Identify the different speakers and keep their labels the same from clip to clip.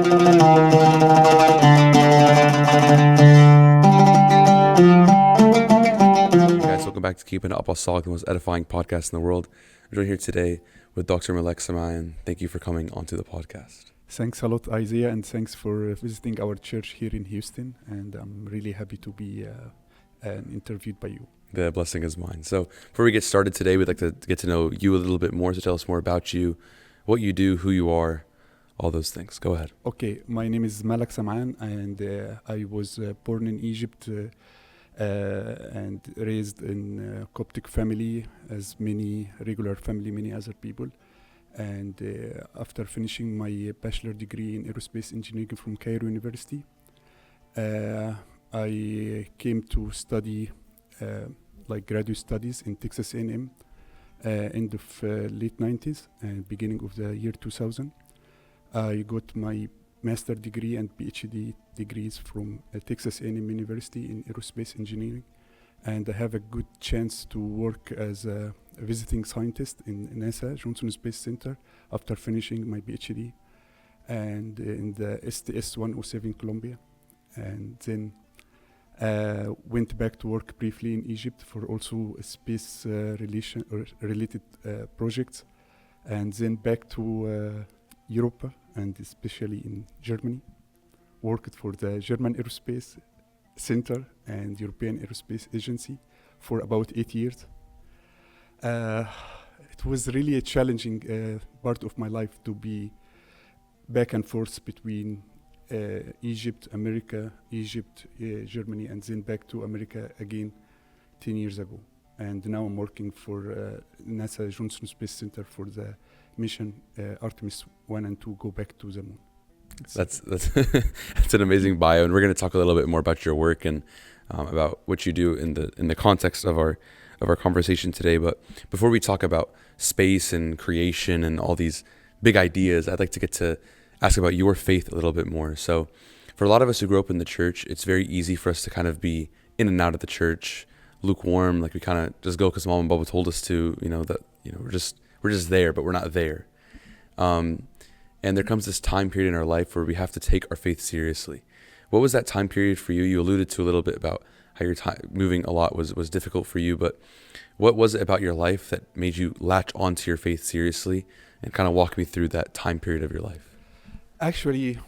Speaker 1: Welcome back to Keeping It Apostolic, the most edifying podcast in the world. I'm joined here today with Dr. Malak Samaan. Thank you for coming onto the podcast.
Speaker 2: Thanks a lot, Isaiah, and thanks for visiting our church here in Houston. And I'm really happy to be interviewed by you.
Speaker 1: The blessing is mine. So before we get started today, we'd like to get to know you a little bit more. So tell us more about you, what you do, who you are, all those things. Go ahead.
Speaker 2: Okay, my name is Malak Samaan, and I was born in Egypt and raised in a Coptic family, as many regular family, many other people. And after finishing my bachelor degree in aerospace engineering from Cairo University, I came to study graduate studies in Texas A&M, end of late 90s and beginning of the year 2000. I got my master degree and PhD degrees from Texas A&M University in aerospace engineering, and I have a good chance to work as a visiting scientist in NASA Johnson Space Center after finishing my PhD, and in the STS-107 Columbia, and then went back to work briefly in Egypt for also space related projects, and then back to Europe, and especially in Germany. Worked for the German Aerospace Center and European Aerospace Agency for about 8 years. It was really a challenging part of my life to be back and forth between Egypt, America, Egypt, Germany, and then back to America again 10 years ago. And now I'm working for NASA Johnson Space Center for the mission Artemis 1 and 2, go back to the moon.
Speaker 1: That's that's an amazing bio, and we're going to talk a little bit more about your work and about what you do in the context of our conversation today. But before we talk about space and creation and all these big ideas, I'd like to get to ask about your faith a little bit more. So for a lot of us who grew up in the church, it's very easy for us to kind of be in and out of the church, lukewarm, like we kind of just go because mom and Baba told us to, we're just there, but we're not there. And there comes this time period in our life where we have to take our faith seriously. What was that time period for you? You alluded to a little bit about how your time moving a lot was difficult for you, but what was it about your life that made you latch onto your faith seriously, and kind of walk me through that time period of your life?
Speaker 2: Actually,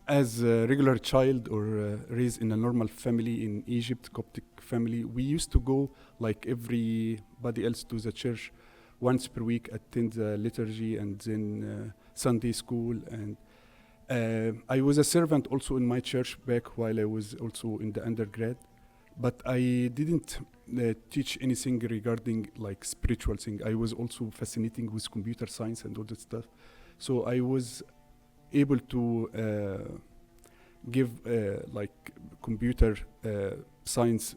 Speaker 2: as a regular child or raised in a normal family in Egypt, Coptic family, we used to go like everybody else to the church once per week, attend the liturgy, and then Sunday school. And I was a servant also in my church back while I was also in the undergrad, but I didn't teach anything regarding like spiritual thing. I was also fascinating with computer science and all that stuff. So I was able to give like computer science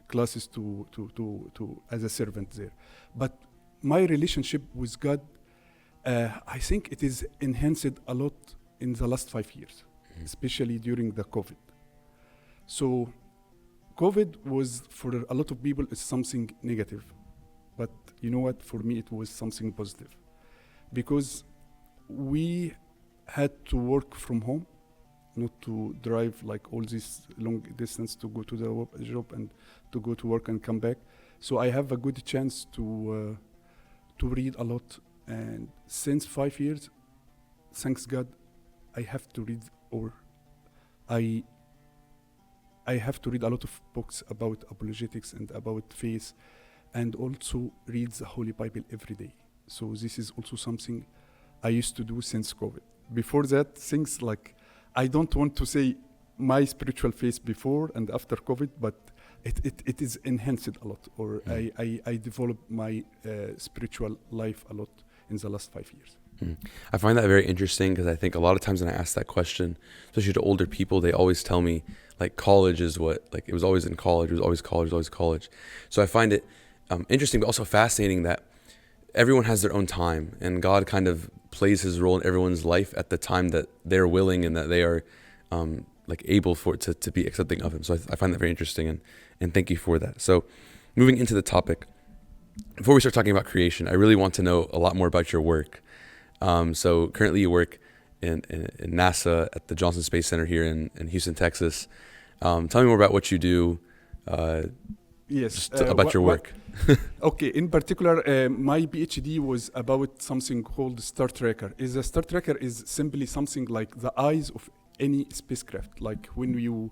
Speaker 2: classes to as a servant there. But my relationship with God, I think it is enhanced a lot in the last 5 years, especially during the COVID. So COVID was, for a lot of people, it's something negative. But you know what? For me, it was something positive. Because we had to work from home, not to drive like all this long distance to go to the job and to go to work and come back. So I have a good chance to read a lot. And since 5 years, thanks God, I have to read, or I have to read a lot of books about apologetics and about faith, and also read the Holy Bible every day. So this is also something I used to do since COVID. Before that, things like, I don't want to say my spiritual faith before and after COVID, but it is enhanced a lot, or I developed my spiritual life a lot in the last 5 years.
Speaker 1: I find that very interesting, because I think a lot of times when I ask that question, especially to older people, they always tell me like college is what, like it was always in college, it was always college, always college. So I find it interesting, but also fascinating that everyone has their own time, and God kind of plays his role in everyone's life at the time that they're willing and that they are like able for it to be accepting of him. So I find that very interesting, and thank you for that. So moving into the topic, before we start talking about creation, I really want to know a lot more about your work. So currently you work in NASA at the Johnson Space Center here in Houston, Texas. Tell me more about what you do,
Speaker 2: Yes.
Speaker 1: just about your work.
Speaker 2: Okay. In particular, my PhD was about something called Star Tracker. A Star Tracker is simply something like the eyes of any spacecraft. Like when you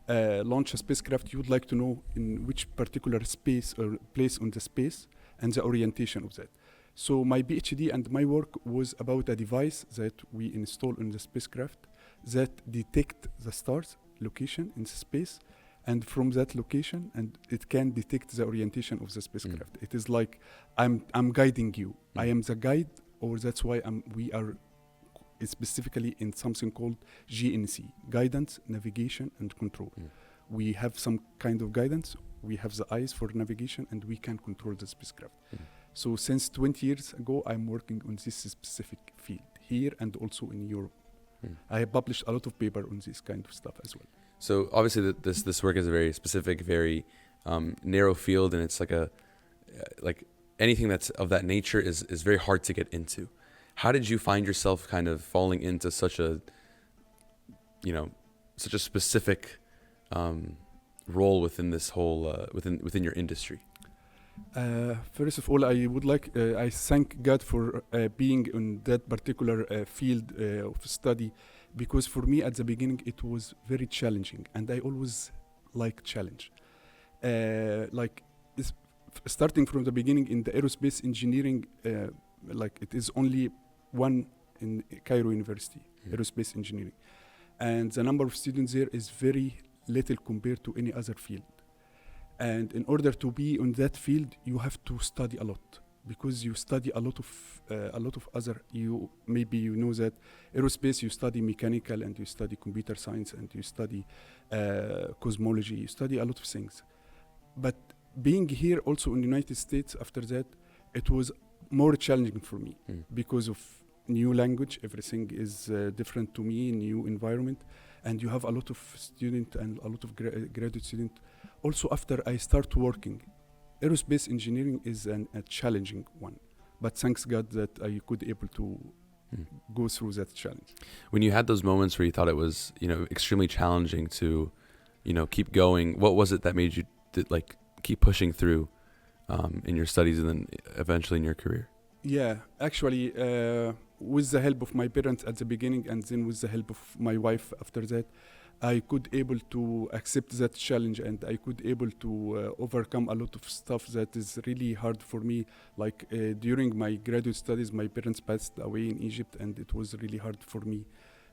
Speaker 2: launch a spacecraft, you would like to know in which particular space or place on the space and the orientation of that. So my PhD and my work was about a device that we install in the spacecraft that detect the star's location in the space, and from that location, and it can detect the orientation of the spacecraft. It is like I'm guiding you. I am the guide, or that's why we are specifically in something called GNC, guidance, navigation, and control. We have some kind of guidance, we have the eyes for navigation, and we can control the spacecraft. So since 20 years ago, I'm working on this specific field here and also in Europe. I have published a lot of paper on this kind of stuff as well.
Speaker 1: So obviously this work is a very specific, very narrow field, and it's like anything that's of that nature is very hard to get into. How did you find yourself kind of falling into such a specific role within this whole within your industry?
Speaker 2: First of all, I would like I thank God for being in that particular field of study, because for me at the beginning it was very challenging, and I always like challenge. Starting from the beginning in the aerospace engineering, like it is only one in Cairo University, aerospace engineering, and the number of students there is very little compared to any other field. And in order to be on that field, you have to study a lot, because you study a lot of other. Maybe you know that aerospace, you study mechanical, and you study computer science, and you study cosmology. You study a lot of things. But being here also in the United States after that, it was more challenging for me because of new language. Everything is different to me, new environment, and you have a lot of student and a lot of graduate student. Also, after I start working, aerospace engineering is a challenging one, but thanks God that I could able to go through that challenge.
Speaker 1: When you had those moments where you thought it was, extremely challenging to, keep going, what was it that made you keep pushing through in your studies and then eventually in your career?
Speaker 2: Yeah, actually, with the help of my parents at the beginning, and then with the help of my wife after that, I could able to accept that challenge, and I could able to overcome a lot of stuff that is really hard for me. Like during my graduate studies, my parents passed away in Egypt, and it was really hard for me.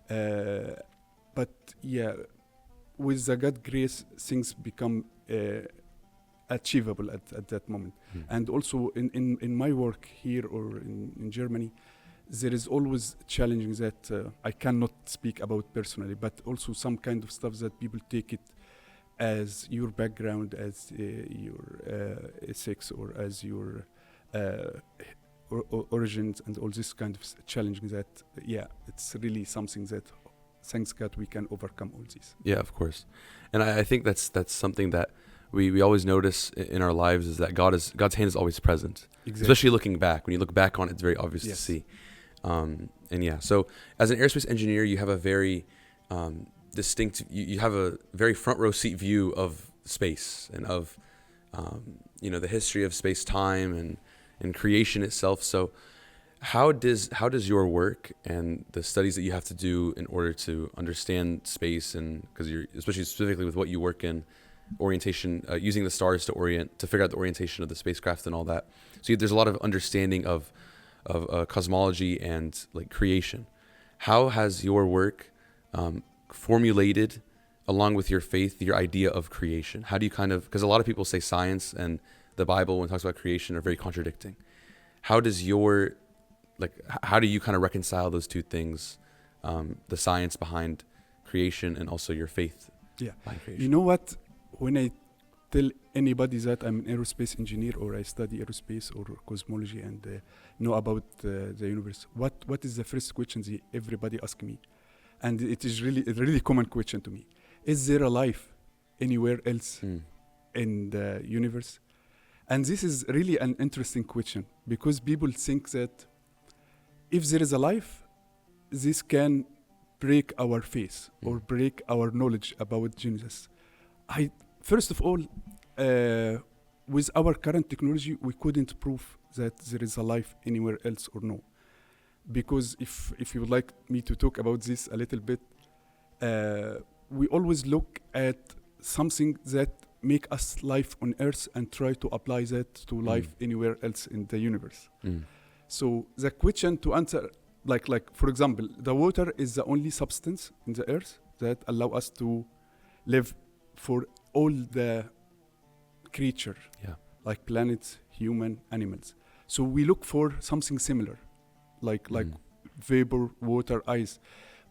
Speaker 2: But yeah, with the God grace, things become achievable at that moment. And also in my work here or in Germany, there is always challenging that I cannot speak about personally, but also some kind of stuff that people take it as your background, as your ethics, or as your origins, and all this kind of challenging that, it's really something that, thanks God, we can overcome all this.
Speaker 1: Yeah, of course. And I think that's something that we always notice in our lives, is that God's hand is always present. Exactly. Especially looking back. When you look back on it, it's very obvious to see. So as an aerospace engineer, you have a very distinct, you have a very front row seat view of space and of, the history of space-time and creation itself. So how does your work and the studies that you have to do in order to understand space, and because you're, especially specifically with what you work in, orientation, using the stars to figure out the orientation of the spacecraft and all that. So there's a lot of understanding of cosmology and creation. How has your work formulated, along with your faith, your idea of creation? How do you because a lot of people say science and the Bible, when it talks about creation, are very contradicting. How does how do you kind of reconcile those two things, the science behind creation and also your faith behind creation?
Speaker 2: You know what? When I tell anybody that I'm an aerospace engineer, or I study aerospace or cosmology and know about the universe, what is the first question everybody asks me? And it is really a really common question to me. Is there a life anywhere else in the universe? And this is really an interesting question, because people think that if there is a life, this can break our faith or break our knowledge about Genesis. First of all, with our current technology, we couldn't prove that there is a life anywhere else or no. Because if you would like me to talk about this a little bit, we always look at something that make us life on Earth and try to apply that to life anywhere else in the universe. So the question to answer, like for example, the water is the only substance in the Earth that allow us to live for all the creature, like planets, human, animals. So we look for something similar, like vapor, water, ice.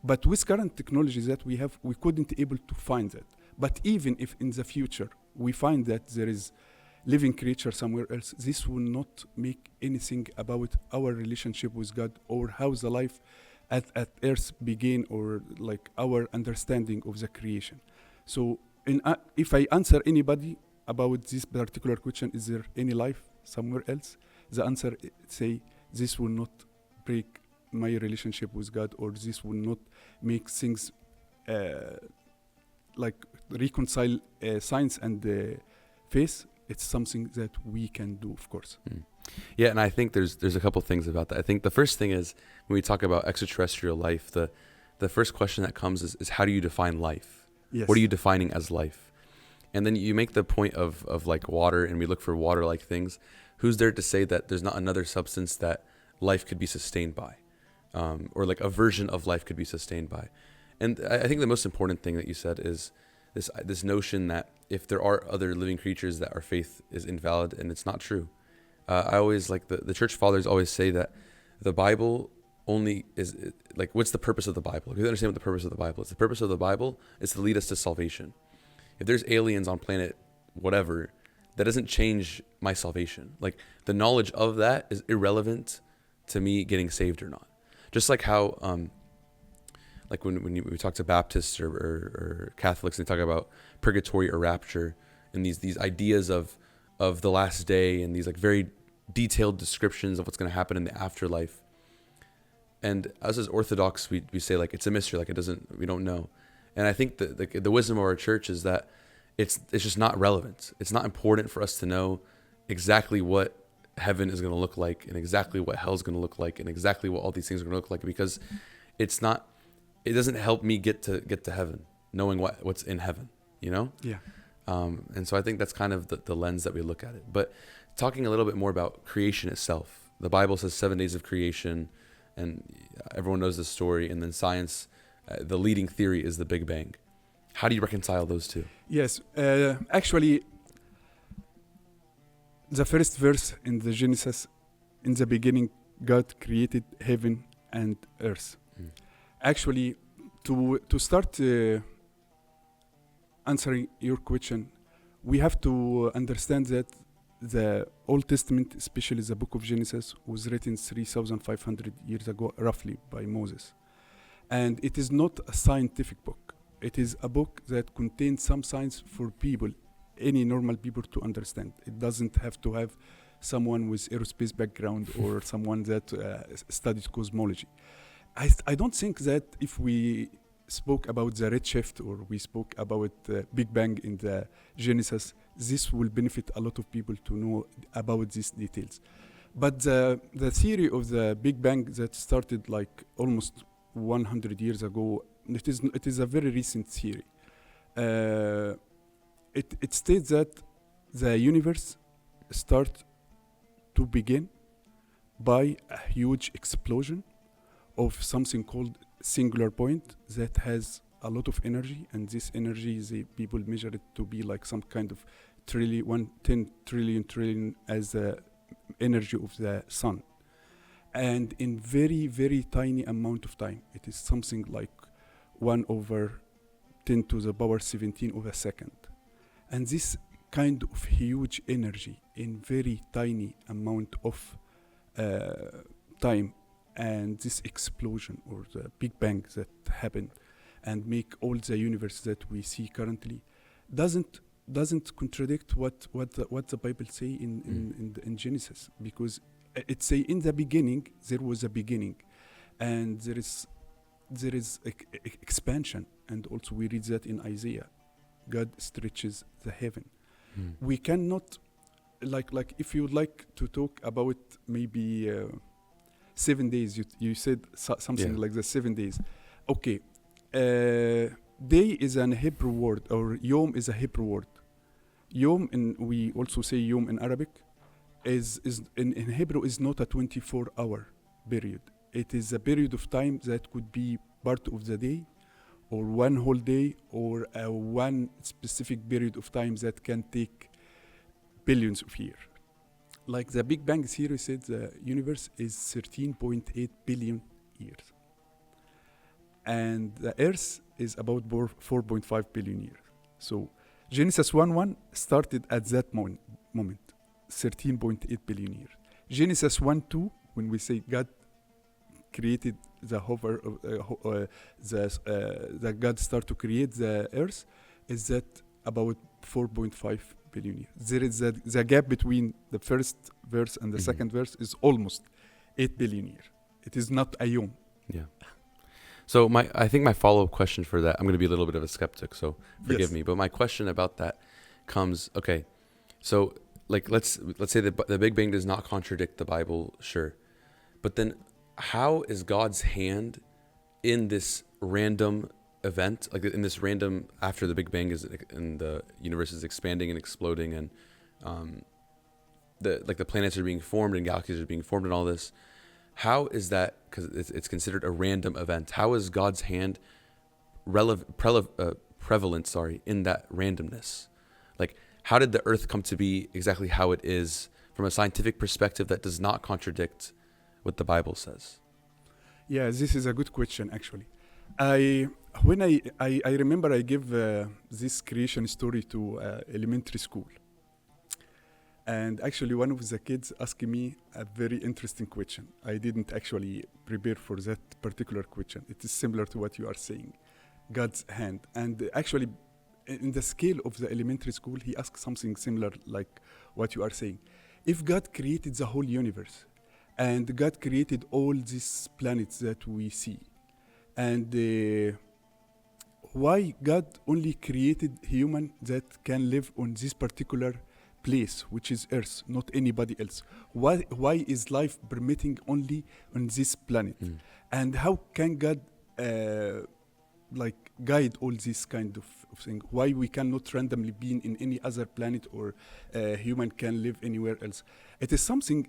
Speaker 2: But with current technologies that we have, we couldn't able to find that. But even if in the future we find that there is living creature somewhere else, this will not make anything about our relationship with God or how the life at Earth began, or like our understanding of the creation. So if I answer anybody about this particular question, is there any life somewhere else? The answer say this will not break my relationship with God, or this will not make things like reconcile science and faith. It's something that we can do, of course.
Speaker 1: Yeah, and I think there's a couple things about that. I think the first thing is when we talk about extraterrestrial life, the first question that comes is how do you define life?
Speaker 2: Yes.
Speaker 1: What are you defining as life? And then you make the point of like water, and we look for water-like things. Who's there to say that there's not another substance that life could be sustained by, or like a version of life could be sustained by? And I think the most important thing that you said is this notion that if there are other living creatures, that our faith is invalid, and it's not true. I always like the church fathers always say that the Bible only is like, what's the purpose of the Bible? If you understand what the purpose of the Bible is, the purpose of the Bible is to lead us to salvation. If there's aliens on planet whatever, that doesn't change my salvation. Like the knowledge of that is irrelevant to me getting saved or not. Just like how, like when we talk to Baptists or Catholics, and they talk about purgatory or rapture, and these ideas of the last day, and these like very detailed descriptions of what's going to happen in the afterlife. And us as Orthodox, we say like it's a mystery, like we don't know. And I think the wisdom of our church is that it's just not relevant. It's not important for us to know exactly what heaven is going to look like, and exactly what hell is going to look like, and exactly what all these things are going to look like, because it doesn't help me get to heaven knowing what's in heaven, you know?
Speaker 2: Yeah.
Speaker 1: And so I think that's kind of the lens that we look at it. But talking a little bit more about creation itself, the Bible says 7 days of creation, and everyone knows the story. And then science, the leading theory is the Big Bang. How do you reconcile those two?
Speaker 2: Yes, actually, the first verse in the Genesis, in the beginning, God created heaven and earth. Actually, to start answering your question, we have to understand that the Old Testament, especially the book of Genesis, was written 3,500 years ago, roughly, by Moses. And it is not a scientific book. It is a book that contains some science for people, any normal people, to understand. It doesn't have to have someone with aerospace background or someone that studied cosmology. I don't think that if we spoke about the redshift or we spoke about Big Bang in the Genesis, this will benefit a lot of people to know about these details. But the theory of the Big Bang that started like almost 100 years ago, it is a very recent theory. It states that the universe starts to begin by a huge explosion of something called singular point that has a lot of energy, and this energy, people measure it to be like some kind of 10 trillion as the energy of the sun. And in very, very tiny amount of time, it is something like 1/10 to the power 17 of a second. And this kind of huge energy in very tiny amount of time, and this explosion or the Big Bang that happened and make all the universe that we see currently doesn't contradict what the Bible say in Genesis, because it say in the beginning there was a beginning, and there is there is expansion, and also we read that in Isaiah. God stretches the heaven.
Speaker 1: Mm.
Speaker 2: We cannot, like if you would like to talk about maybe 7 days, you said something
Speaker 1: Yeah.
Speaker 2: like the 7 days. Okay, day is an Hebrew word, or yom is a Hebrew word. Yom, we also say yom in Arabic, is in Hebrew is not a 24-hour period. It is a period of time that could be part of the day, or one whole day, or one specific period of time that can take billions of years. Like the Big Bang theory said, the universe is 13.8 billion years. And the Earth is about 4.5 billion years. So Genesis 1:1 started at that moment, 13.8 billion years. Genesis 1:2, when we say God created the hover, that God started to create the Earth, is that about 4.5 billion years. There is the gap between the first verse and the second verse is almost 8 billion years. It is not a yom.
Speaker 1: Yeah. So I think my follow-up question for that, I'm going to be a little bit of a skeptic, so forgive me. But my question about that comes, okay, so like let's say the Big Bang does not contradict the Bible, sure. But then how is God's hand in this random event, like in this random, after the Big Bang is, and the universe is expanding and exploding, and the planets are being formed and galaxies are being formed and all this, how is that, because it's considered a random event, how is God's hand prevalent in that randomness? Like, how did the earth come to be exactly how it is from a scientific perspective that does not contradict what the Bible says?
Speaker 2: Yeah, this is a good question, actually. I remember I gave this creation story to elementary school. And actually, one of the kids asked me a very interesting question. I didn't actually prepare for that particular question. It is similar to what you are saying, God's hand. And actually, in the scale of the elementary school, he asked something similar like what you are saying. If God created the whole universe, and God created all these planets that we see, and why God only created human that can live on this particular place, which is Earth, not anybody else? Why is life permitting only on this planet? And how can God guide all this kind of thing? Why we cannot randomly be in any other planet, or human can live anywhere else? It is something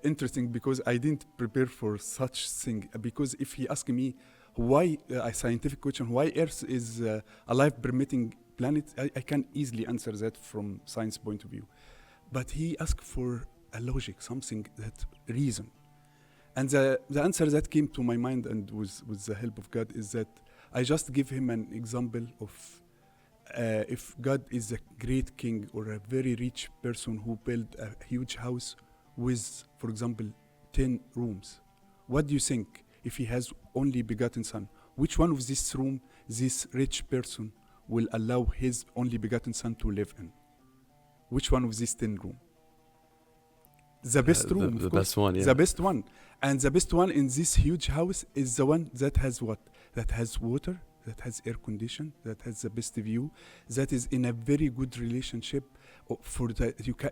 Speaker 2: interesting, because I didn't prepare for such thing. Because if he asked me why, a scientific question, why Earth is a life permitting planet, I can easily answer that from science point of view. But he asked for a logic, something that reason. And the answer that came to my mind, and with the help of God, is that I just give him an example of if God is a great king or a very rich person who built a huge house with, for example, 10 rooms. What do you think if he has only begotten son? Which one of this room this rich person will allow his only begotten son to live in? Which one of these 10 rooms? The best room,
Speaker 1: the best one, yeah.
Speaker 2: The best one. And the best one in this huge house is the one that has what? That has water, that has air condition, that has the best view, that is in a very good relationship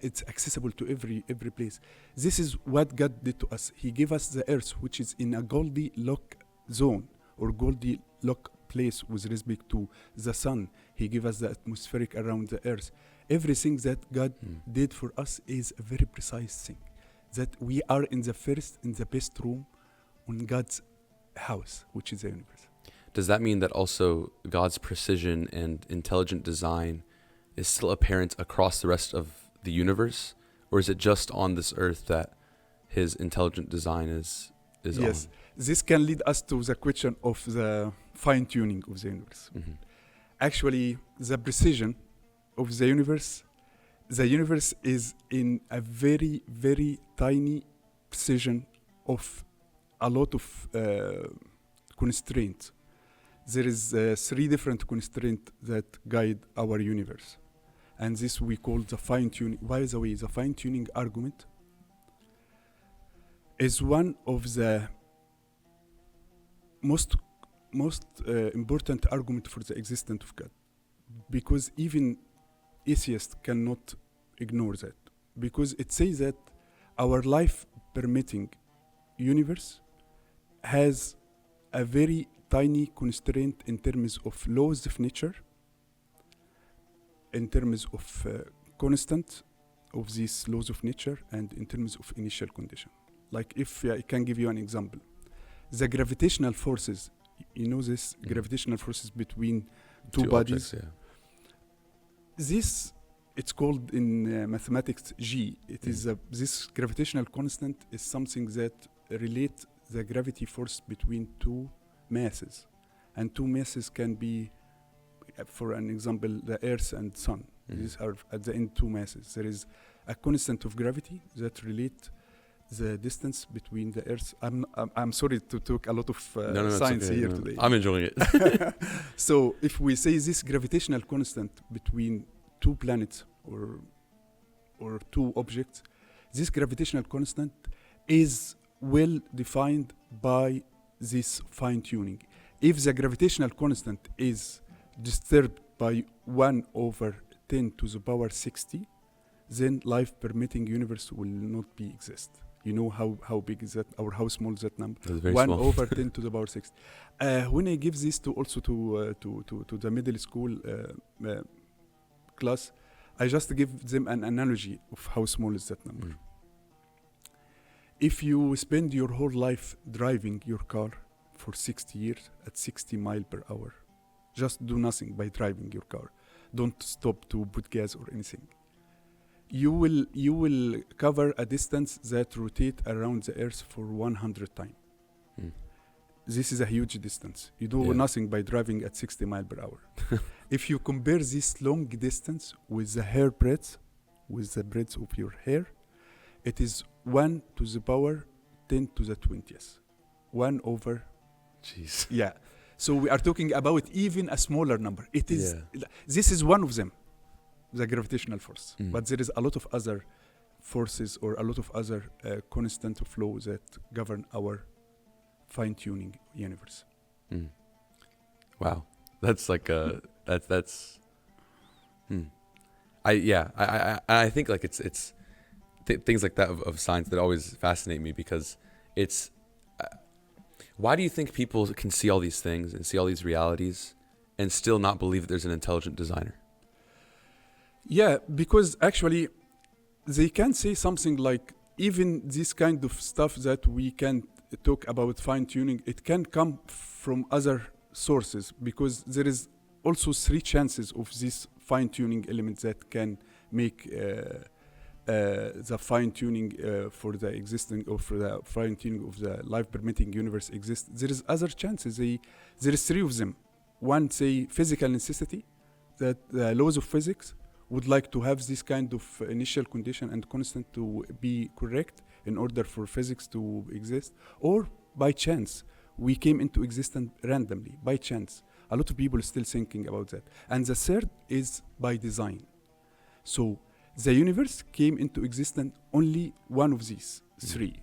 Speaker 2: it's accessible to every place. This is what God did to us. He gave us the earth, which is in a Goldilocks zone, or Goldilocks place with respect to the sun. He gave us the atmospheric around the earth. Everything that God did for us is a very precise thing. That we are in the best room on God's house, which is the universe.
Speaker 1: Does that mean that also God's precision and intelligent design is still apparent across the rest of the universe? Or is it just on this earth that his intelligent design is
Speaker 2: yes.
Speaker 1: on?
Speaker 2: This can lead us to the question of the fine-tuning of the universe. Actually, the precision of the universe is in a very, very tiny precision of a lot of constraints. There is 3 different constraints that guide our universe. And this we call the fine-tuning. By the way, the fine-tuning argument is one of the most most important argument for the existence of God, because even atheists cannot ignore that, because it says that our life permitting universe has a very tiny constraint in terms of laws of nature, in terms of constant of these laws of nature, and in terms of initial condition. Like if I can give you an example, the gravitational forces, you know this gravitational forces between two bodies.
Speaker 1: Objects,
Speaker 2: This, it's called in mathematics G. It is this gravitational constant is something that relate the gravity force between two masses, and two masses can be, for an example, the Earth and Sun. These are at the end two masses. There is a constant of gravity that relate the distance between the Earth. I'm sorry to talk a lot of science here today.
Speaker 1: I'm enjoying it.
Speaker 2: So if we say this gravitational constant between two planets or two objects, this gravitational constant is well defined by this fine tuning. If the gravitational constant is disturbed by 1/10 to the power 60, then life permitting universe will not be exist. You know how big is that, or how small is that number?
Speaker 1: That's very
Speaker 2: 1/10 to the power 60. When I give this to the middle school class, I just give them an analogy of how small is that number. If you spend your whole life driving your car for 60 years at 60 miles per hour, just do nothing by driving your car, don't stop to put gas or anything, you will cover a distance that rotate around the Earth for 100 times. This is a huge distance. You do nothing by driving at 60 miles per hour. If you compare this long distance with the hair breadth, with the breadth of your hair, it is 1 to the power 10 to the 20th. 1 over.
Speaker 1: Jeez.
Speaker 2: Yeah. So we are talking about even a smaller number. It is. This is one of them, the gravitational force. But there is a lot of other forces or a lot of other constant flow that govern our fine-tuning universe.
Speaker 1: Wow, that's like that's. I think like it's things like that of science that always fascinate me, because it's. Why do you think people can see all these things and see all these realities and still not believe that there's an intelligent designer?
Speaker 2: Yeah, because actually they can say something like, even this kind of stuff that we can talk about fine-tuning, it can come from other sources, because there is also 3 chances of this fine-tuning element that can make the fine-tuning for the existing, or for the fine-tuning of the life-permitting universe exist. There is other chances. There is 3 of them. One, say, physical necessity, that the laws of physics would like to have this kind of initial condition and constant to be correct in order for physics to exist, or by chance. We came into existence randomly, by chance. A lot of people are still thinking about that. And the third is by design. So the universe came into existence only one of these 3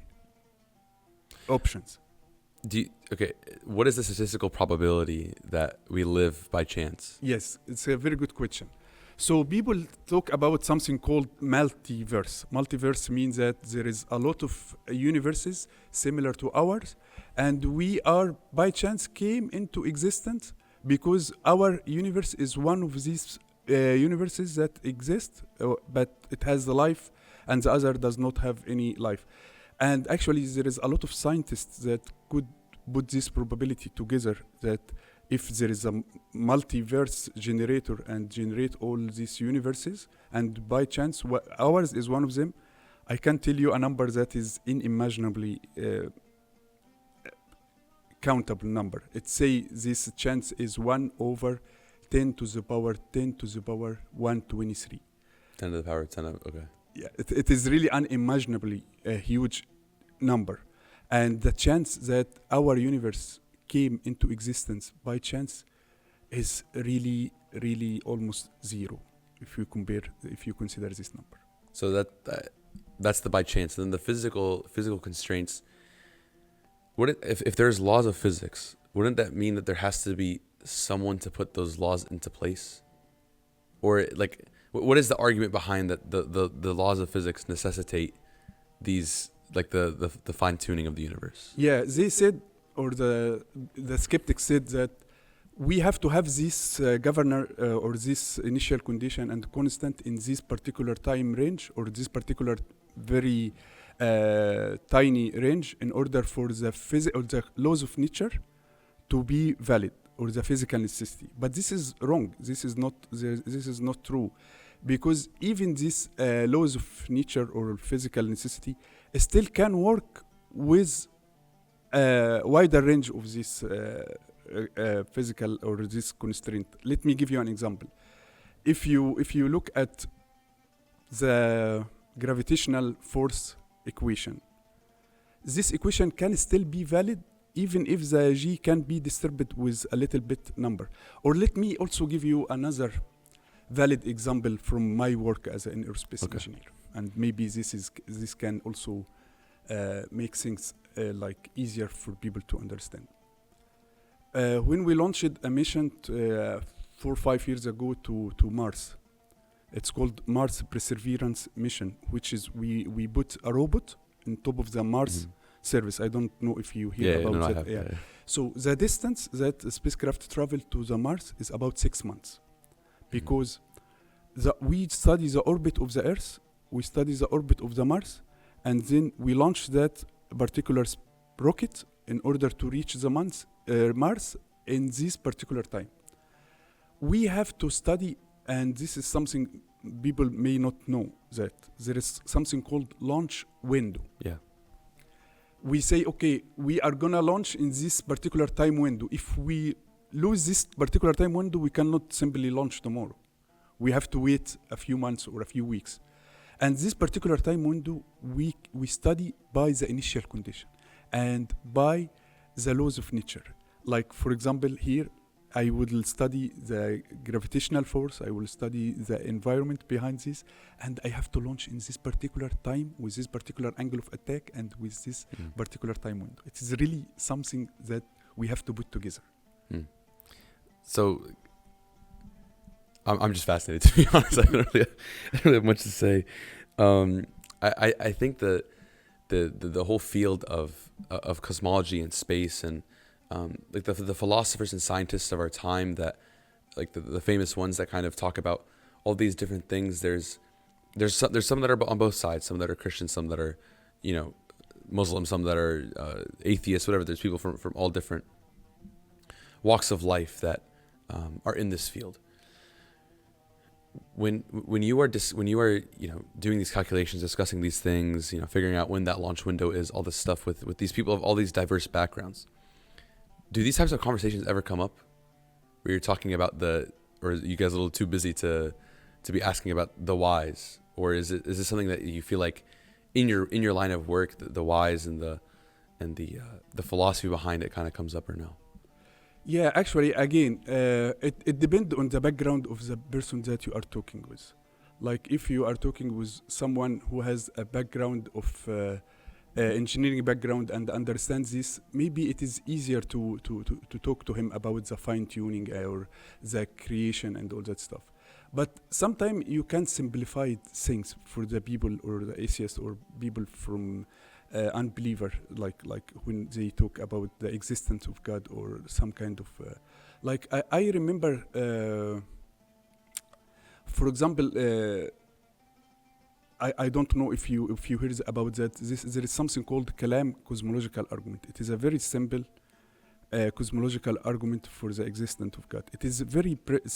Speaker 2: options.
Speaker 1: What is the statistical probability that we live by chance?
Speaker 2: Yes, it's a very good question. So people talk about something called multiverse. Multiverse means that there is a lot of universes similar to ours, and we are by chance came into existence because our universe is one of these universes that exist, but it has the life, and the other does not have any life. And actually there is a lot of scientists that could put this probability together, that if there is a multiverse generator and generate all these universes, and by chance ours is one of them, I can tell you a number that is unimaginably countable number. It say this chance is 1/10 to the power 10 to the power 123.
Speaker 1: 10 to the power 10, okay.
Speaker 2: Yeah, it is really unimaginably a huge number. And the chance that our universe came into existence by chance is really, really almost 0 if you consider this number.
Speaker 1: So that's the by chance. Then the physical constraints. What if there's laws of physics wouldn't that mean that there has to be someone to put those laws into place? Or like, what is the argument behind that the laws of physics necessitate these, like the fine tuning of the universe?
Speaker 2: Yeah, they said, or the skeptics said that we have to have this governor or this initial condition and constant in this particular time range or this particular very tiny range in order for the or the laws of nature to be valid, or the physical necessity. But this is wrong. This is not true, because even these laws of nature or physical necessity still can work with a wider range of this physical or this constraint. Let me give you an example. If you look at the gravitational force equation, this equation can still be valid even if the G can be disturbed with a little bit number. Or let me also give you another valid example from my work as an aerospace engineer, and maybe this can also make things like easier for people to understand. When we launched a mission 4 or 5 years ago to Mars, it's called Mars Perseverance Mission, which is we put a robot on top of the Mars service. I don't know if you hear about that. Yeah. So the distance that the spacecraft traveled to the Mars is about 6 months, because we study the orbit of the Earth, we study the orbit of the Mars, and then we launch that particular rocket in order to reach the Mars in this particular time. We have to study, and this is something people may not know, that there is something called launch window.
Speaker 1: Yeah.
Speaker 2: We say, okay, we are gonna launch in this particular time window. If we lose this particular time window, we cannot simply launch tomorrow. We have to wait a few months or a few weeks. And this particular time window, we study by the initial condition and by the laws of nature. Like, for example, here, I will study the gravitational force, I will study the environment behind this, and I have to launch in this particular time with this particular angle of attack and with this particular time window. It is really something that we have to put together.
Speaker 1: So I'm just fascinated, to be honest. I don't really have much to say. I think the whole field of cosmology and space and like the philosophers and scientists of our time, that like the famous ones that kind of talk about all these different things. There's some that are on both sides, some that are Christian, some that are, Muslim, some that are atheists, whatever. There's people from all different walks of life that are in this field. When you are doing these calculations, discussing these things, figuring out when that launch window is, all this stuff with these people of all these diverse backgrounds, do these types of conversations ever come up where you're talking about or are you guys a little too busy to be asking about the whys? Or is this something that you feel like in your line of work, the whys and the philosophy behind it kind of comes up, or no?
Speaker 2: Yeah, actually, again, it depends on the background of the person that you are talking with. Like, if you are talking with someone who has a background of engineering background and understands this, maybe it is easier to talk to him about the fine-tuning or the creation and all that stuff. But sometimes you can simplify things for the people or the atheists or people from unbeliever, like when they talk about the existence of God or some kind of like I remember for example I don't know if you heard about that. There is something called Kalam cosmological argument. It is a very simple cosmological argument for the existence of God. It is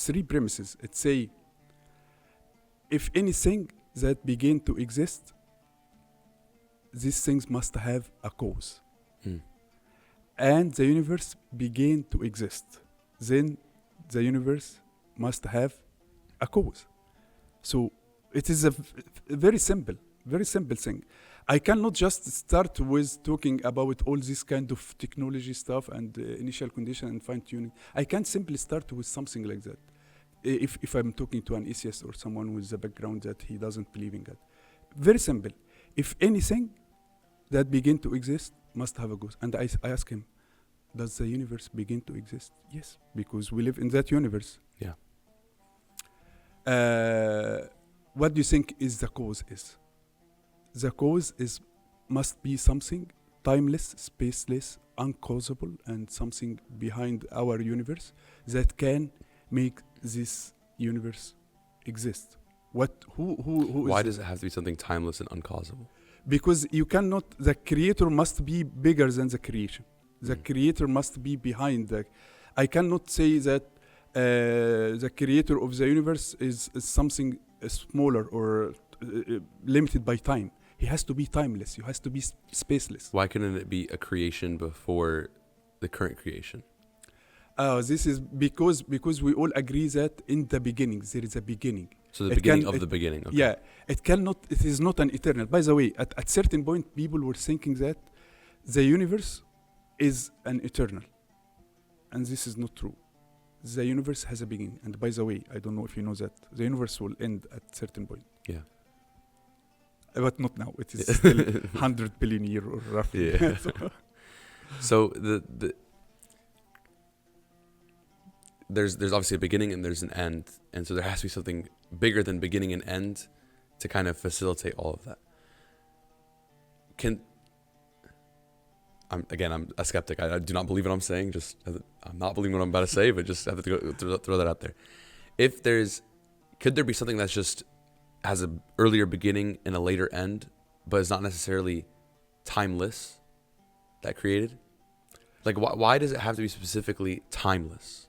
Speaker 2: three premises. It say, if anything that begin to exist, these things must have a cause. And the universe began to exist. Then the universe must have a cause. So it is a very simple thing. I cannot just start with talking about all this kind of technology stuff and initial condition and fine tuning. I can't simply start with something like that. If I'm talking to an atheist or someone with a background that he doesn't believe in God. Very simple. If anything that begin to exist must have a cause. And I ask him, Does the universe begin to exist? Yes, because we live in that universe.
Speaker 1: Yeah.
Speaker 2: What do you think is the cause is? The cause is must be something timeless, spaceless, uncausable, and something behind our universe that can make this universe exist. Who
Speaker 1: Why
Speaker 2: is
Speaker 1: does it have to be something timeless and uncausable?
Speaker 2: because you cannot, the creator must be bigger than the creation. The
Speaker 1: Mm.
Speaker 2: creator must be behind the, I cannot say that the creator of the universe is something smaller or limited by time. He has to be timeless. He has to be spaceless.
Speaker 1: Why couldn't it be a creation before the current creation?
Speaker 2: This is because we all agree that in the beginning there is a beginning.
Speaker 1: So the
Speaker 2: It
Speaker 1: beginning
Speaker 2: can-
Speaker 1: of
Speaker 2: it-
Speaker 1: the beginning. Okay.
Speaker 2: Yeah, it cannot. It is not an eternal. By the way, at certain point, people were thinking that the universe is an eternal, and this is not true. The universe has a beginning, and by the way, I don't know if you know that the universe will end at certain point,
Speaker 1: Yeah.
Speaker 2: but not now. It is still 100 billion year or roughly.
Speaker 1: Yeah.
Speaker 2: So-
Speaker 1: So there's obviously a beginning and there's an end, and so there has to be something bigger than beginning and end to kind of facilitate all of that. I'm a skeptic. I do not believe what I'm saying. I'm not believing what I'm about to say, but just have to throw that out there. Could there be something that's just has an earlier beginning and a later end, but is not necessarily timeless, that created? Like, why does it have to be specifically timeless?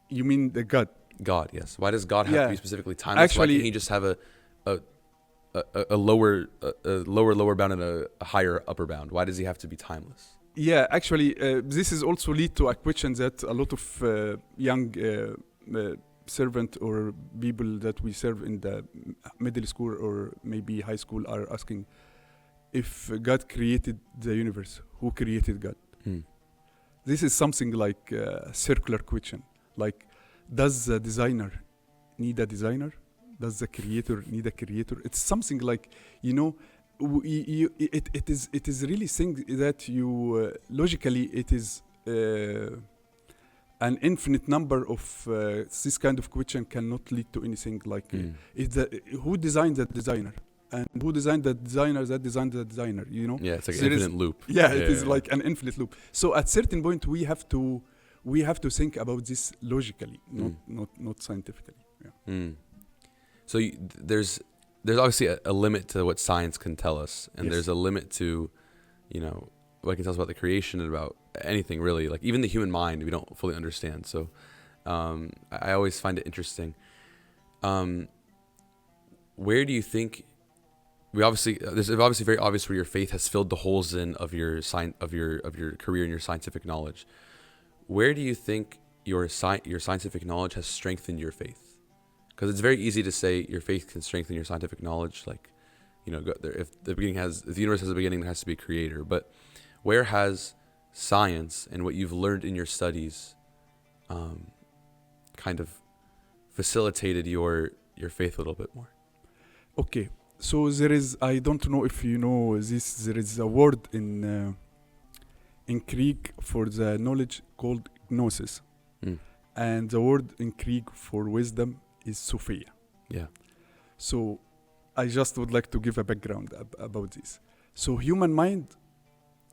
Speaker 2: You mean the God?
Speaker 1: God, yes. Why does God have
Speaker 2: Yeah.
Speaker 1: to be specifically timeless? Why
Speaker 2: Actually-
Speaker 1: can't he just have a lower bound and a higher upper bound? Why does he have to be timeless?
Speaker 2: Yeah, actually, this is also lead to a question that a lot of young servant or people that we serve in the middle school or maybe high school are asking: if God created the universe, who created God? This is something like a circular question. Like, does the designer need a designer? Does the creator need a creator? It's something like, it is really thing that you logically it is an infinite number of this kind of question cannot lead to anything like who designed the designer and who designed the designer that designed the designer.
Speaker 1: Yeah, it's like
Speaker 2: There
Speaker 1: an
Speaker 2: is-
Speaker 1: infinite loop.
Speaker 2: It is like an infinite loop. So at certain point we have to think about this logically, not scientifically. Yeah.
Speaker 1: So there's obviously a limit to what science can tell us, and
Speaker 2: Yes.
Speaker 1: there's a limit to, what it can tell us about the creation and about anything really. Like even the human mind, we don't fully understand. So I always find it interesting. Where do you think there's obviously very obvious where your faith has filled the holes in of your career and your scientific knowledge. Where do you think your scientific knowledge has strengthened your faith? Because it's very easy to say your faith can strengthen your scientific knowledge. Like, if the universe has a beginning, there has to be a creator. But where has science and what you've learned in your studies kind of facilitated your faith a little bit more?
Speaker 2: Okay, so there is, I don't know if you know this, there is a word in Greek for the knowledge called gnosis. And the word in Greek for wisdom is Sophia.
Speaker 1: Yeah.
Speaker 2: So I just would like to give a background about this. So human mind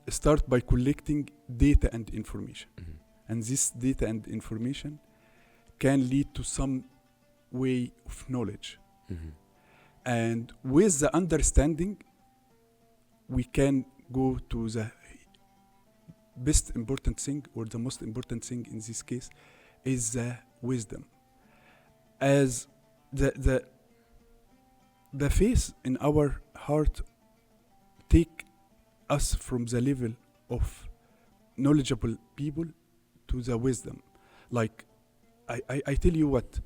Speaker 2: start by collecting data and information. And this data and information can lead to some way of knowledge. And with the understanding, we can go to the best important thing, or the most important thing in this case, is the wisdom. As the faith in our heart take us from the level of knowledgeable people to the wisdom. Like, I tell you what,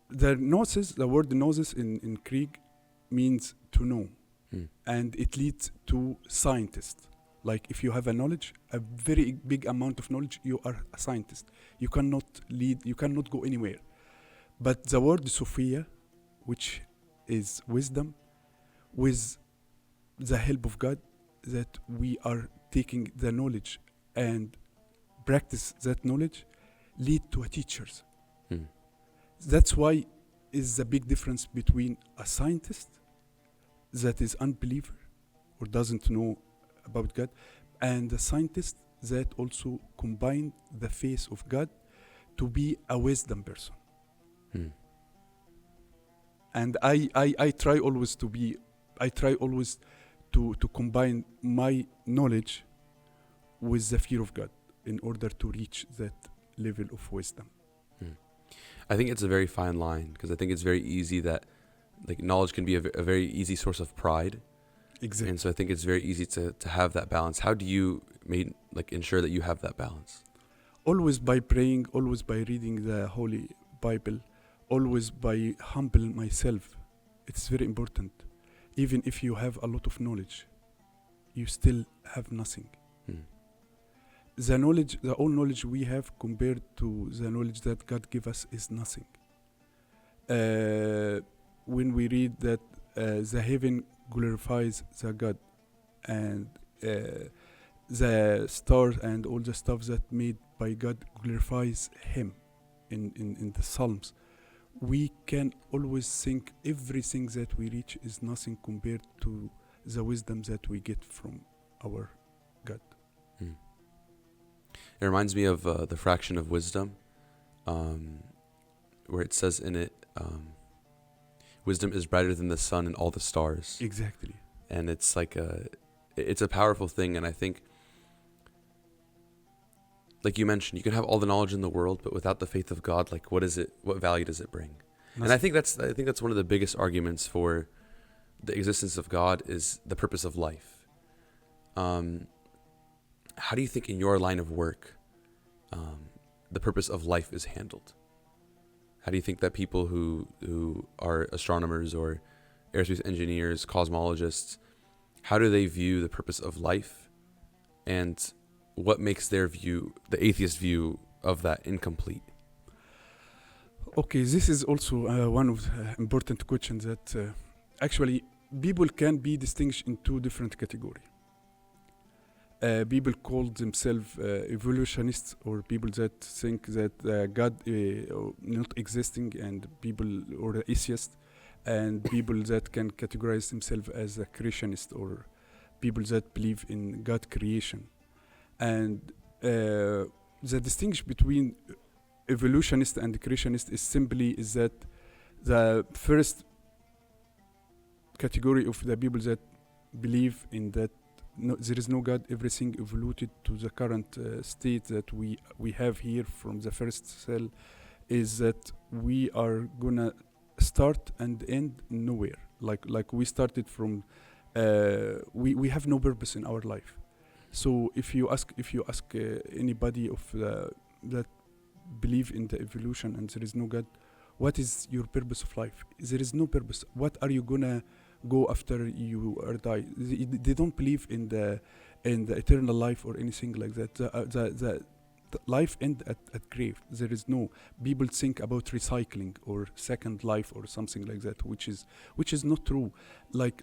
Speaker 2: the word gnosis in Greek means to know. And it leads to scientists. Like, if you have a knowledge, a very big amount of knowledge, you are a scientist. You cannot go anywhere. But the word Sophia, which is wisdom, with the help of God, that we are taking the knowledge and practice that knowledge lead to a teachers.
Speaker 1: Hmm.
Speaker 2: That's why is the big difference between a scientist that is unbeliever or doesn't know about God and a scientist that also combine the face of God to be a wisdom person.
Speaker 1: Hmm.
Speaker 2: And I try always to combine my knowledge with the fear of God in order to reach that level of wisdom.
Speaker 1: Hmm. I think it's a very fine line, because I think it's very easy that like knowledge can be a very easy source of pride.
Speaker 2: Exactly.
Speaker 1: And so I think it's very easy to have that balance. How do you ensure that you have that balance?
Speaker 2: Always by praying, always by reading the Holy Bible, always by humble myself. It's very important. Even if you have a lot of knowledge, you still have nothing.
Speaker 1: Hmm.
Speaker 2: The all knowledge we have compared to the knowledge that God gave us is nothing. When we read that the heaven glorifies the God, and the stars and all the stuff that made by God glorifies Him in the Psalms, we can always think everything that we reach is nothing compared to the wisdom that we get from our God.
Speaker 1: Hmm. It reminds me of the fraction of wisdom, where it says in it, wisdom is brighter than the sun and all the stars.
Speaker 2: Exactly.
Speaker 1: And it's like it's a powerful thing. And I think, like you mentioned, you can have all the knowledge in the world, but without the faith of God, like what value does it bring?
Speaker 2: Nothing.
Speaker 1: And I think that's one of the biggest arguments for the existence of God is the purpose of life. How do you think in your line of work, the purpose of life is handled? How do you think that people who are astronomers or aerospace engineers, cosmologists, how do they view the purpose of life, and what makes their view, the atheist view of that, incomplete?
Speaker 2: Okay, this is also one of the important questions that actually people can be distinguished in two different categories. People call themselves evolutionists, or people that think that God not existing, and people or atheists, and people that can categorize themselves as a creationist, or people that believe in God creation. And the distinction between evolutionist and creationist is that the first category of the people that believe in that there is no God, everything evolved to the current state that we have here from the first cell, is that we are gonna start and end nowhere. Like we started from we have no purpose in our life. So if you ask anybody of that believe in the evolution and there is no God, what is your purpose of life? There is no purpose. What are you gonna go after you are die? They don't believe in the eternal life or anything like that. The life end at grave. There is no. People think about recycling or second life or something like that, which is not true. Like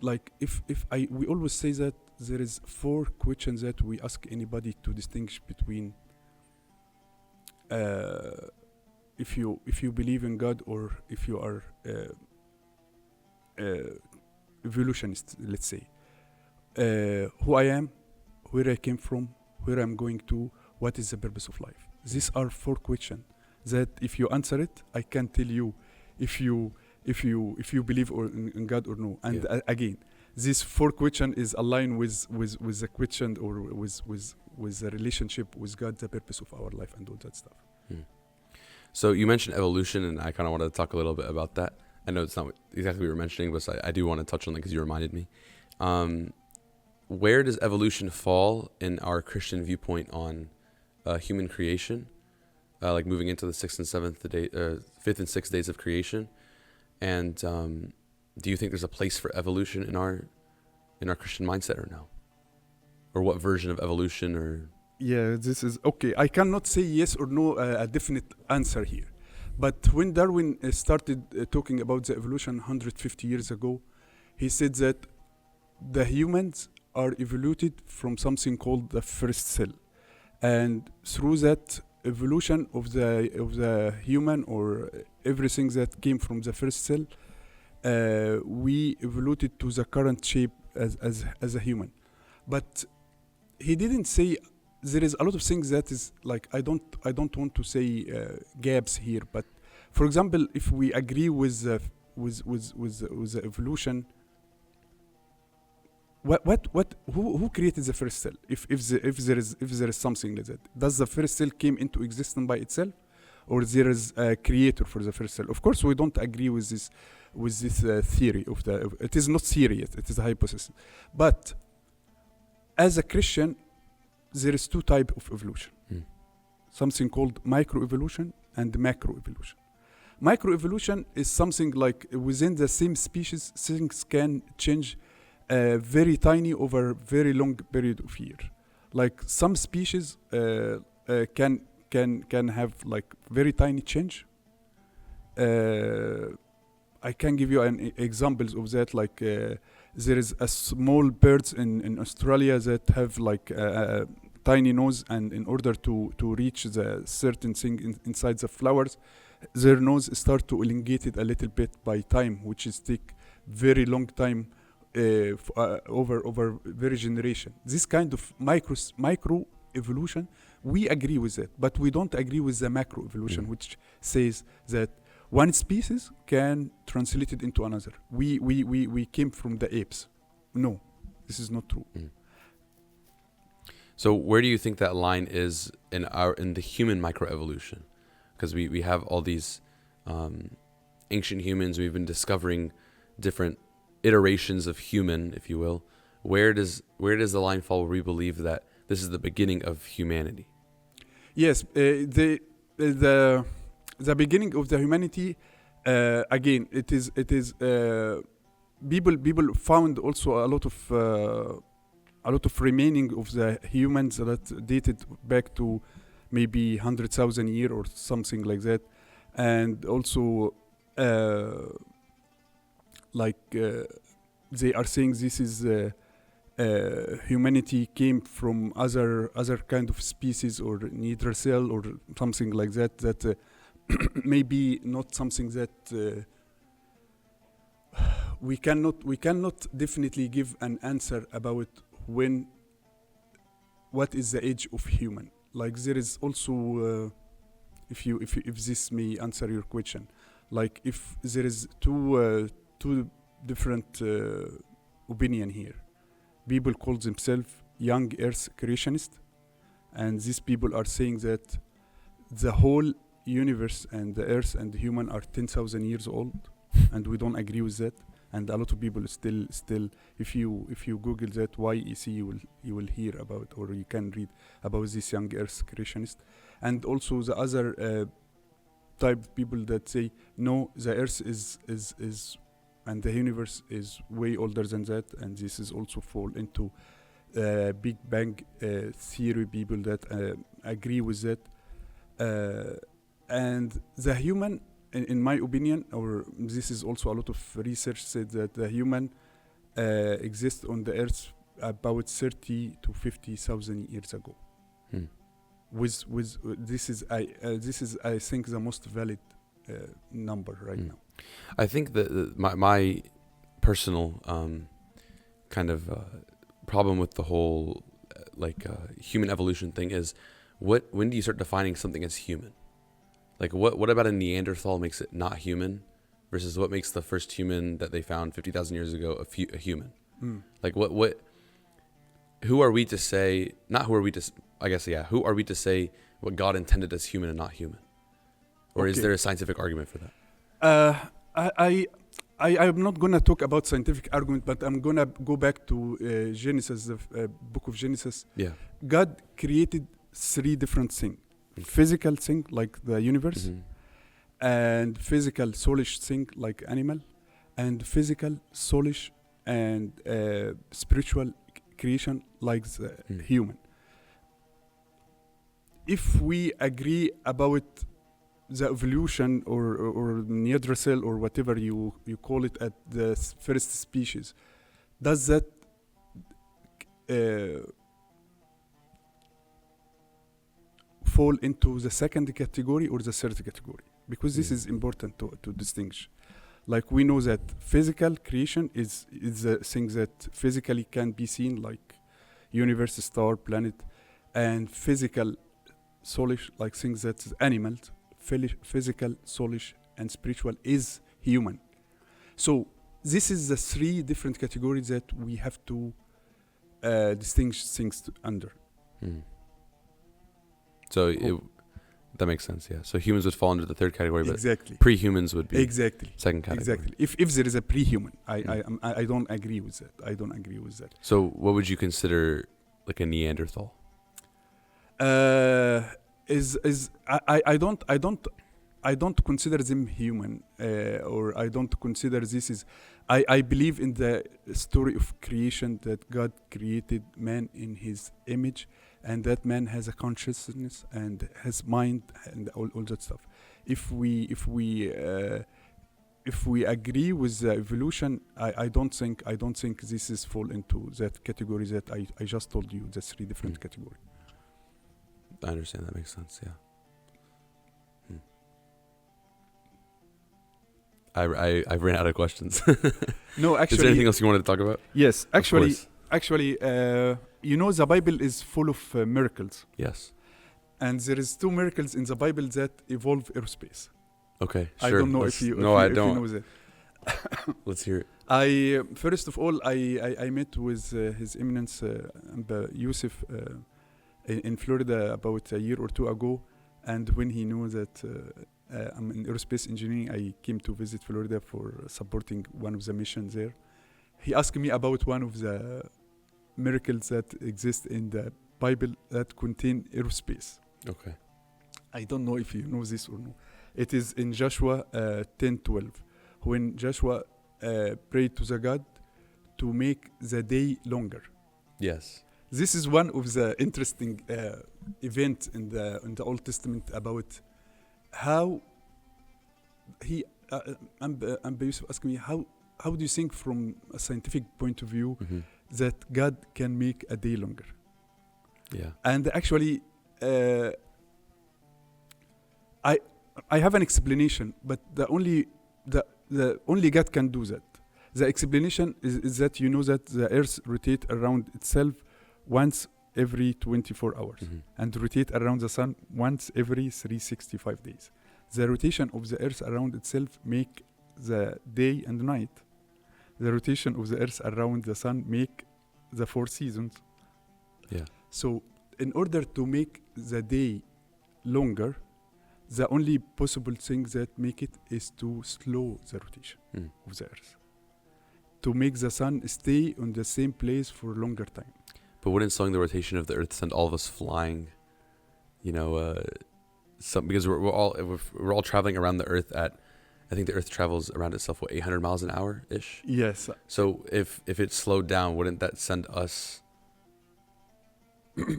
Speaker 2: we always say that there is 4 questions that we ask anybody to distinguish between if you believe in God, or if you are evolutionist, let's say. Who I am, where I came from, where I'm going to, what is the purpose of life? These are 4 questions that if you answer it, I can tell you if you believe in God or no. And again, this 4 question is aligned with the question, or with the relationship with God, the purpose of our life, and all that stuff.
Speaker 1: So you mentioned evolution, and I kind of wanted to talk a little bit about that. I know it's not exactly what you were mentioning, but I do want to touch on it because you reminded me. Where does evolution fall in our Christian viewpoint on human creation, like moving into the 5th and 6th days of creation? And do you think there's a place for evolution in our Christian mindset, or no? Or what version of evolution? Or
Speaker 2: yeah, this is okay. I cannot say yes or no a definite answer here. But when Darwin started talking about the evolution 150 years ago, he said that the humans are evoluted from something called the first cell, and through that evolution of the human or everything that came from the first cell, we evolved to the current shape as a human. But he didn't say there is a lot of things that is like I don't want to say gaps here, but for example, if we agree with the evolution, who created the first cell? If there is something like that, does the first cell came into existence by itself, or there is a creator for the first cell? Of course, we don't agree with this theory of the. It is not theory yet; it is a hypothesis. But as a Christian, there is two types of evolution. Something called microevolution and macroevolution. Microevolution is something like within the same species, things can change very tiny over very long period of year. Like some species can have like very tiny change. I can give you an examples of that. Like there is a small birds in Australia that have like a tiny nose, and in order to reach the certain thing inside the flowers, their nose start to elongate it a little bit by time, which is take very long time over very generation. This kind of micro evolution, we agree with it, but we don't agree with the macro evolution, which says that one species can translate it into another. We came from the apes. No, this is not true.
Speaker 1: So where do you think that line is in the human microevolution? Because we have all these ancient humans. We've been discovering different iterations of human, if you will. Where does the line fall where we believe that this is the beginning of humanity?
Speaker 2: Yes, the beginning of the humanity. Again, it is people found also a lot of remaining of the humans that dated back to maybe 100,000 years or something like that, and also they are saying this is humanity came from other kind of species or Neanderthal or something like that. That maybe not something that we cannot definitely give an answer about what is the age of human. Like there is also if this may answer your question, like if there is two different opinion here. People call themselves young earth creationists, and these people are saying that the whole universe and the earth and the human are 10,000 years old, and we don't agree with that. And a lot of people still if you Google that YEC, you will hear about, or you can read about this young earth creationist. And also the other type of people that say no, the earth is and the universe is way older than that, and this is also fall into Big Bang theory people that agree with that. And the human, in my opinion, or this is also a lot of research said that the human exists on the earth about 30 to 50,000 years ago. With this is I think the most valid number right now.
Speaker 1: I think that my personal kind of problem with the whole human evolution thing is when do you start defining something as human? Like what about a Neanderthal makes it not human versus what makes the first human that they found 50,000 years ago a human? Like who are we to say, not who are we to, I guess, yeah, who are we to say what God intended as human and not human? Or is there a scientific argument for that?
Speaker 2: I'm not going to talk about scientific argument, but I'm going to go back to Genesis, the book of Genesis.
Speaker 1: Yeah.
Speaker 2: God created three different things. Physical thing like the universe, and physical soulish thing like animal, and physical soulish and spiritual creation like the human. If we agree about the evolution or Neanderthal or whatever you call it at the first species, does that fall into the second category or the third category, because this is important to distinguish. Like we know that physical creation is the thing that physically can be seen, like universe, star, planet, and physical soulish, like things that is animals, physical, soulish, and spiritual is human. So this is the three different categories that we have to distinguish things under.
Speaker 1: So that makes sense, yeah. So humans would fall under the third category, but
Speaker 2: Exactly.
Speaker 1: pre-humans would be
Speaker 2: Exactly.
Speaker 1: second category.
Speaker 2: Exactly. If there is a pre-human, I don't agree with that. I don't agree with that.
Speaker 1: So what would you consider like a Neanderthal?
Speaker 2: I don't consider them human, or I don't consider this is. I believe in the story of creation, that God created man in His image, and that man has a consciousness and has mind and all that stuff. If we agree with the evolution, I don't think this is fall into that category that I just told you. The three different categories.
Speaker 1: I understand, that makes sense, yeah. I've ran out of questions.
Speaker 2: No, actually,
Speaker 1: is there anything else you wanted to talk about?
Speaker 2: Yes, actually, you know, the Bible is full of miracles,
Speaker 1: Yes.
Speaker 2: and there is two miracles in the Bible that evolve aerospace.
Speaker 1: Okay, sure.
Speaker 2: I don't know
Speaker 1: Let's-
Speaker 2: if you
Speaker 1: No, I
Speaker 2: if
Speaker 1: don't.
Speaker 2: you know that.
Speaker 1: Let's hear it.
Speaker 2: I first of all I met with His Eminence Yusuf in Florida about a year or two ago, and when he knew that I'm in aerospace engineering, I came to visit Florida for supporting one of the missions there. He asked me about one of the miracles that exist in the Bible that contain aerospace.
Speaker 1: Okay.
Speaker 2: I don't know if you know this or no. It is in Joshua 10:12, when Joshua prayed to the God to make the day longer.
Speaker 1: Yes.
Speaker 2: This is one of the interesting events in the Old Testament about how he Amba Yusuf asked me how do you think from a scientific point of view that God can make a day longer?
Speaker 1: Yeah.
Speaker 2: And actually, I have an explanation, but the only God can do that. The explanation is that you know that the Earth rotates around itself once every 24 hours and rotate around the Sun once every 365 days. The rotation of the Earth around itself make the day and night. The rotation of the Earth around the Sun make the 4 seasons.
Speaker 1: Yeah.
Speaker 2: So in order to make the day longer, the only possible thing that make it is to slow the rotation of the Earth, to make the Sun stay on the same place for a longer time.
Speaker 1: But wouldn't slowing the rotation of the Earth send all of us flying? You know, because we're all traveling around the Earth at, I think the Earth travels around itself 800 miles an hour ish.
Speaker 2: Yes.
Speaker 1: So if it slowed down, wouldn't that send us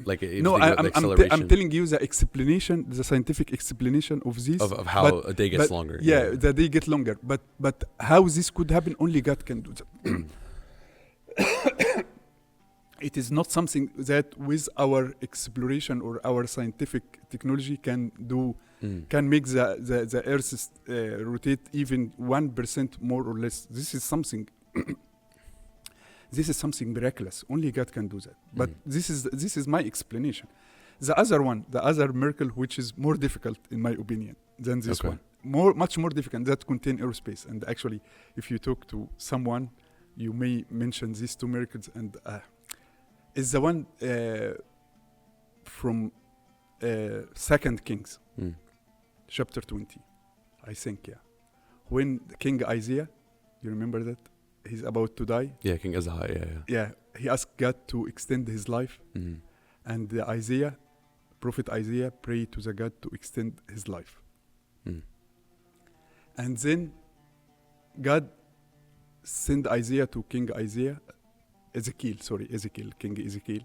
Speaker 1: like
Speaker 2: No,
Speaker 1: acceleration
Speaker 2: I'm telling you the explanation, the scientific explanation of this
Speaker 1: of how a day gets longer?
Speaker 2: Yeah, the day get longer. But how this could happen? Only God can do that. It is not something that with our exploration or our scientific technology can do. Can make the Earth rotate even 1% more or less. This is something. This is something miraculous. Only God can do that. But this is my explanation. The other miracle, which is more difficult in my opinion than this one, much more difficult, that contain aerospace. And actually, if you talk to someone, you may mention these two miracles, and is the one from 2 Kings, chapter 20, I think, yeah. When King Isaiah, you remember that? He's about to die.
Speaker 1: Yeah, King Uzziah,
Speaker 2: Yeah, he asked God to extend his life. And Prophet Isaiah prayed to the God to extend his life. And then God sent Isaiah to King Ezekiel, King Ezekiel,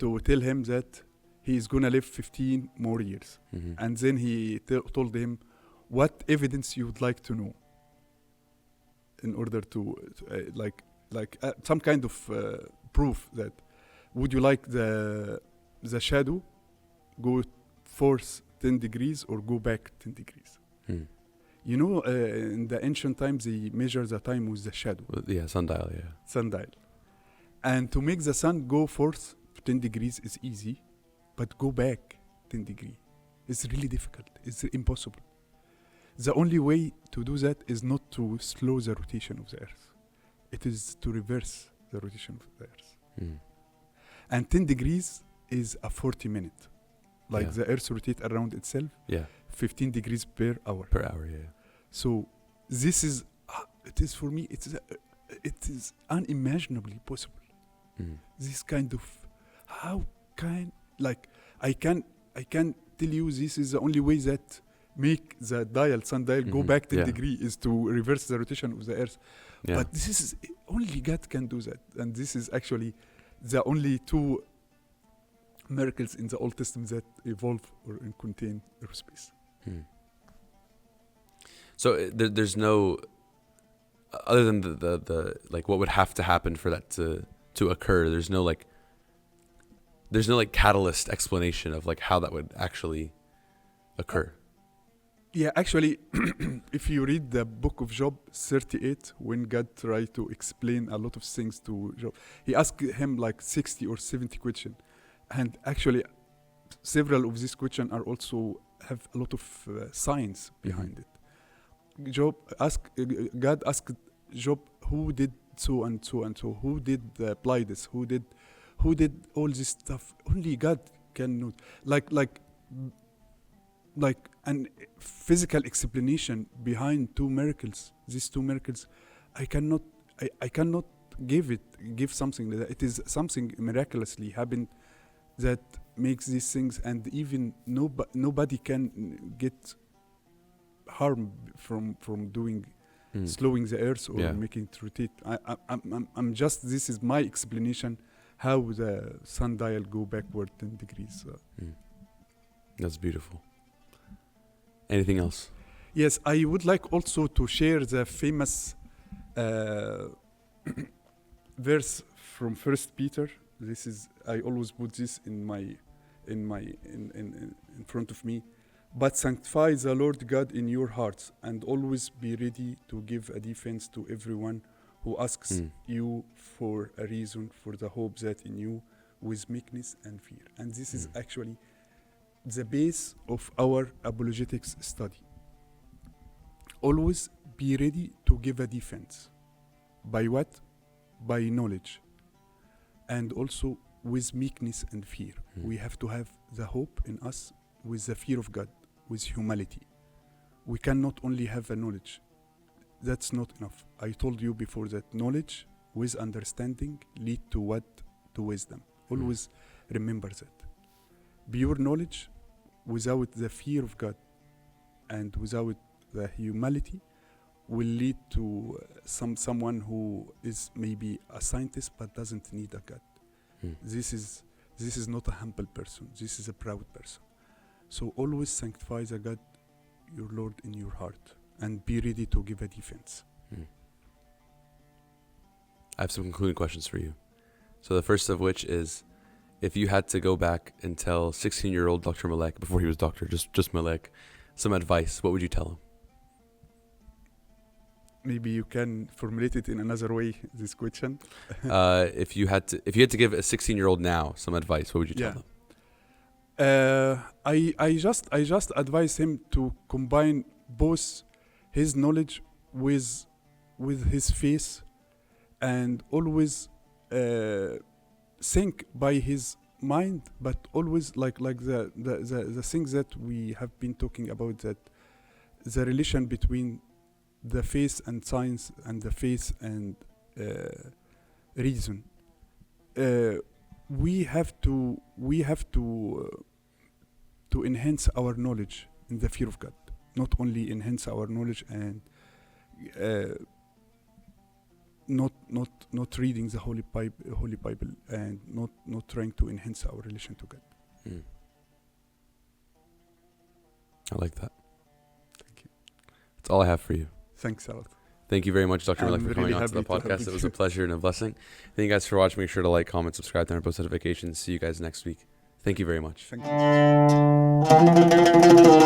Speaker 2: to tell him that he is going to live 15 more years. And then he told him what evidence you would like to know in order to some kind of proof that would you like the shadow go forth 10 degrees or go back 10 degrees?
Speaker 1: Hmm.
Speaker 2: You know, in the ancient times, they measure the time with the shadow,
Speaker 1: Yeah, sundial. Yeah.
Speaker 2: sundial. And to make the sun go forth 10 degrees is easy, but go back 10 degrees is really difficult. It's impossible. The only way to do that is not to slow the rotation of the Earth. It is to reverse the rotation of the Earth.
Speaker 1: Hmm.
Speaker 2: And 10 degrees is a 40 minute. Like
Speaker 1: Yeah.
Speaker 2: the Earth rotates around itself,
Speaker 1: Yeah.
Speaker 2: 15 degrees per hour.
Speaker 1: Per hour. Yeah.
Speaker 2: So this is, it is for me, it is unimaginably possible.
Speaker 1: Hmm.
Speaker 2: This kind of, how can, like, I can tell you this is the only way that make the sundial go
Speaker 1: Mhm.
Speaker 2: back 10
Speaker 1: Yeah.
Speaker 2: degrees is to reverse the rotation of the Earth.
Speaker 1: Yeah.
Speaker 2: But this is, only God can do that. And this is actually the only two miracles in the Old Testament that evolve or contain aerospace.
Speaker 1: Hmm. So there's no, other than the like what would have to happen for that to occur. There's no like catalyst explanation of like how that would actually occur.
Speaker 2: Yeah, actually, if you read the book of Job 38, when God tried to explain a lot of things to Job, he asked him like 60 or 70 questions. And actually, several of these questions are also have a lot of science behind it. God asked Job, who did so and so and so, who did apply this, who did all this stuff. Only God can know. Like an physical explanation behind these two miracles, I cannot give something that it is something miraculously happened that makes these things, and even nobody can get harm from doing slowing the Earth or making it rotate. I'm just, this is my explanation how the sundial go backward 10 degrees.
Speaker 1: That's beautiful. Anything else?
Speaker 2: Yes, I would like also to share the famous verse from First Peter. This is, I always put this in front of me. But sanctify the Lord God in your hearts, and always be ready to give a defense to everyone who asks you for a reason for the hope that in you, with meekness and fear. And this is actually the base of our apologetics study. Always be ready to give a defense. By what? By knowledge. And also with meekness and fear. We have to have the hope in us with the fear of God, with humility. We cannot only have a knowledge. That's not enough. I told you before that knowledge with understanding lead to what? To wisdom. Always remember that. Pure knowledge without the fear of God and without the humility will lead to someone who is maybe a scientist but doesn't need a God. This is not a humble person. This is a proud person. So always sanctify the God, your Lord, in your heart, and be ready to give a defense.
Speaker 1: I have some concluding questions for you. So the first of which is, if you had to go back and tell 16-year-old Dr. Malak, before he was doctor, just Malak, some advice, what would you tell him?
Speaker 2: Maybe you can formulate it in another way, this question.
Speaker 1: If you had to give a 16-year-old now some advice, what would you tell them?
Speaker 2: I just advise him to combine both his knowledge with his faith, and always think by his mind, but always like the things that we have been talking about, that the relation between the faith and science and the faith and reason. We have to enhance our knowledge in the fear of God. Not only enhance our knowledge and not reading the Holy Bible and not trying to enhance our relation to God.
Speaker 1: I like that.
Speaker 2: Thank you.
Speaker 1: That's all I have for you.
Speaker 2: Thanks a lot.
Speaker 1: Thank you very much, Dr. Malak,
Speaker 2: I'm
Speaker 1: for coming
Speaker 2: really
Speaker 1: on to the
Speaker 2: happy to have
Speaker 1: podcast. It was
Speaker 2: you.
Speaker 1: a pleasure and a blessing. Thank you guys for watching. Make sure to like, comment, subscribe, turn on post notifications. See you guys next week. Thank you very much.
Speaker 2: Thank you.